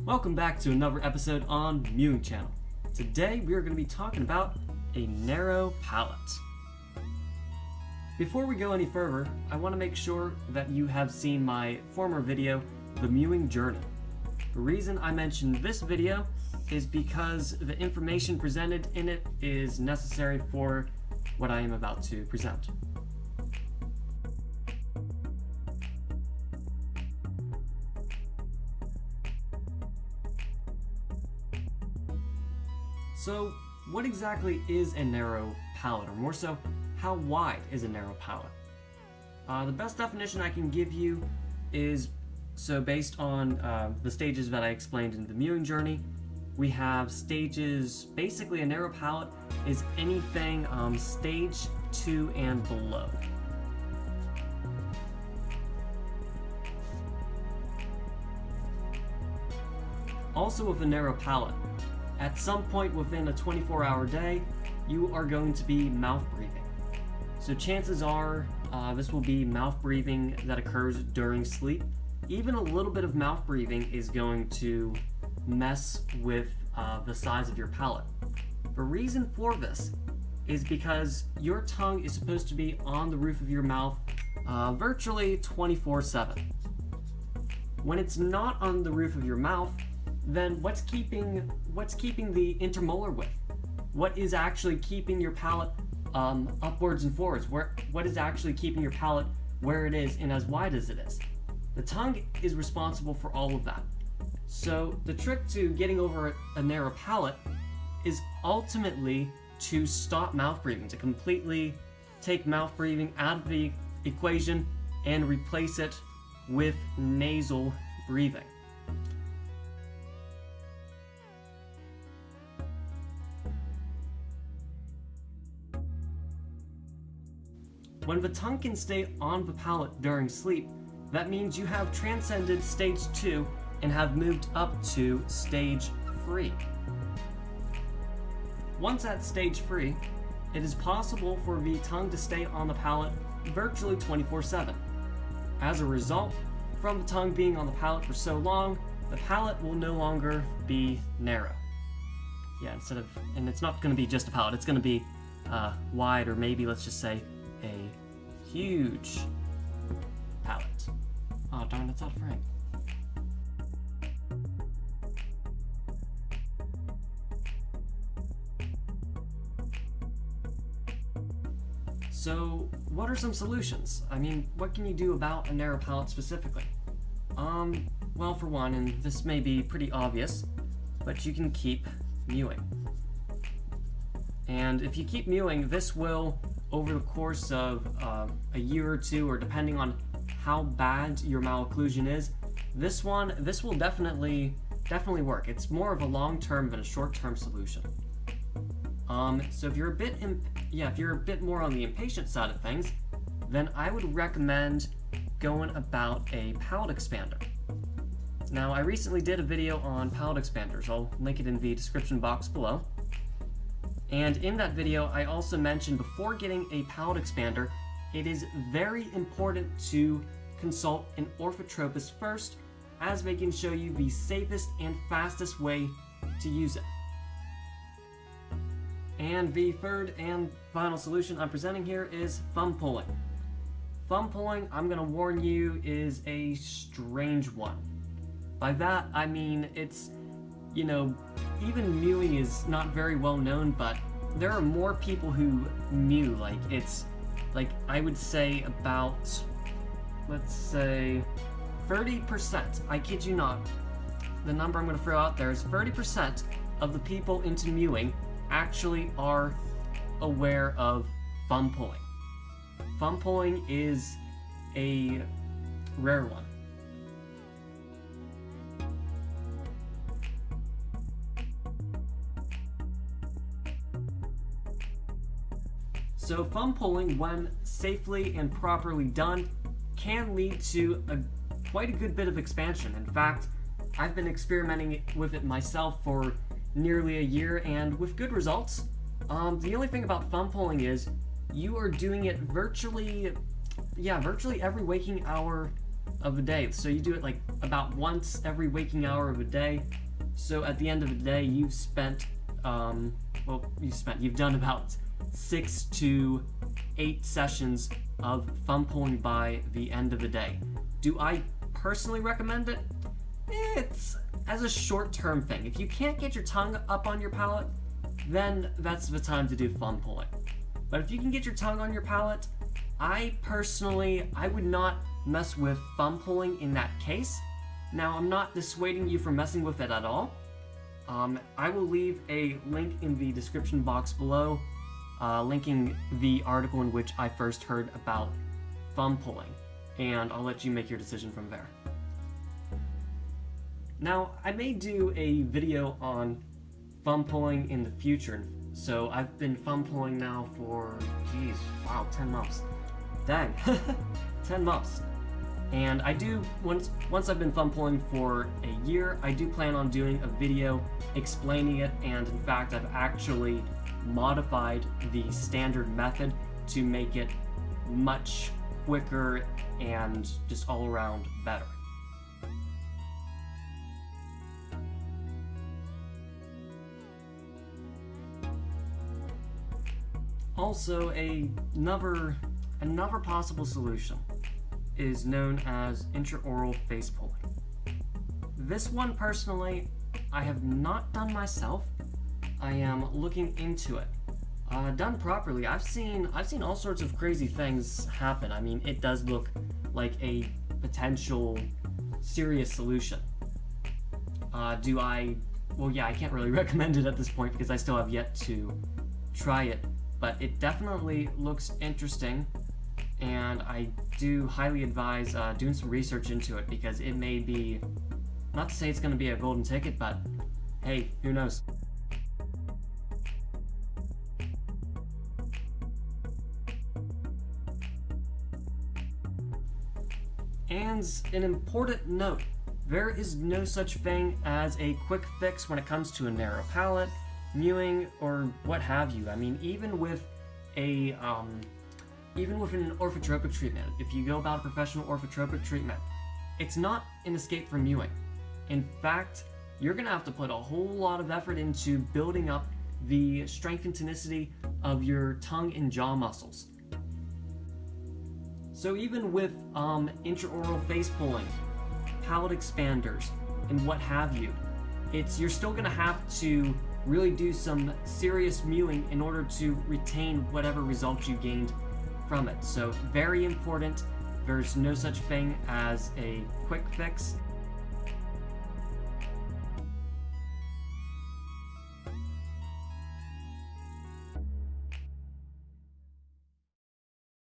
Welcome back to another episode on Mewing channel. Today we are going to be talking about a narrow palate. Before we go any further, I want to make sure that you have seen my former video, The Mewing Journey. The reason I mentioned this video is because the information presented in it is necessary for what I am about to present. So, what exactly is a narrow palate, or more so, how wide is a narrow palate? The best definition I can give you is, based on the stages that I explained in the Mewing Journey, we have stages. Basically, a narrow palate is anything stage 2 and below. Also, with a narrow palate, at some point within a 24-hour day, you are going to be mouth breathing. So chances are this will be mouth breathing that occurs during sleep. Even a little bit of mouth breathing is going to mess with the size of your palate. The reason for this is because your tongue is supposed to be on the roof of your mouth virtually 24/7. When it's not on the roof of your mouth, then what's keeping the intermolar width? What is actually keeping your palate upwards and forwards? What is actually keeping your palate where it is and as wide as it is? The tongue is responsible for all of that. So the trick to getting over a narrow palate is ultimately to stop mouth breathing, to completely take mouth breathing out of the equation and replace it with nasal breathing. When the tongue can stay on the palate during sleep, that means you have transcended stage 2 and have moved up to stage 3. Once at stage 3, it is possible for the tongue to stay on the palate virtually 24/7. As a result, from the tongue being on the palate for so long, the palate will no longer be narrow. Yeah, and it's not going to be just a palate, it's going to be wide, or maybe let's just say a huge palate. Oh darn, it's out of frame. So, what are some solutions? I mean, what can you do about a narrow palate specifically? Well, for one, and this may be pretty obvious, but you can keep mewing. And if you keep mewing, this will, over the course of a year or two, or depending on how bad your malocclusion is, this will definitely work. It's more of a long-term than a short-term solution. So if you're a bit more on the impatient side of things, then I would recommend going about a palate expander. Now, I recently did a video on palate expanders. I'll link it in the description box below. And in that video, I also mentioned before getting a palate expander, it is very important to consult an orthotropist first, as they can show you the safest and fastest way to use it. And the third and final solution I'm presenting here is thumb pulling. Thumb pulling, I'm going to warn you, is a strange one. By that, I mean it's, even mewing is not very well known, but there are more people who mew. I would say about, let's say, 30%, I kid you not, the number I'm going to throw out there is 30% of the people into mewing actually are aware of thumb pulling. Thumb pulling is a rare one. So thumb pulling, when safely and properly done, can lead to quite a good bit of expansion. In fact, I've been experimenting with it myself for nearly a year, and with good results. The only thing about thumb pulling is you are doing it virtually every waking hour of a day. So you do it like about once every waking hour of a day. So at the end of the day, you've spent, you've done about 6 to 8 sessions of thumb pulling by the end of the day. Do I personally recommend it? It's as a short-term thing. If you can't get your tongue up on your palate, then that's the time to do thumb pulling. But if you can get your tongue on your palate, I would not mess with thumb pulling in that case. Now, I'm not dissuading you from messing with it at all. I will leave a link in the description box below, linking the article in which I first heard about thumb pulling, and I'll let you make your decision from there. Now, I may do a video on thumb pulling in the future, so I've been thumb pulling now for, 10 months. Dang, 10 months. And I do, once I've been thumb pulling for a year, I do plan on doing a video explaining it, and in fact, I've actually modified the standard method to make it much quicker and just all around better. Also, another possible solution is known as intraoral face pulling. This one, personally, I have not done myself. I am looking into it. Done properly, I've seen all sorts of crazy things happen. I mean, it does look like a potential serious solution. I can't really recommend it at this point because I still have yet to try it, but it definitely looks interesting, and I do highly advise doing some research into it, because it may be, not to say it's going to be a golden ticket, but hey, who knows. And an important note, there is no such thing as a quick fix when it comes to a narrow palate, mewing, or what have you. I mean, even with an orthotropic treatment, if you go about a professional orthotropic treatment, it's not an escape from mewing. In fact, you're going to have to put a whole lot of effort into building up the strength and tonicity of your tongue and jaw muscles. So even with intraoral face pulling, palate expanders, and what have you, you're still going to have to really do some serious mewing in order to retain whatever results you gained from it. So very important. There's no such thing as a quick fix.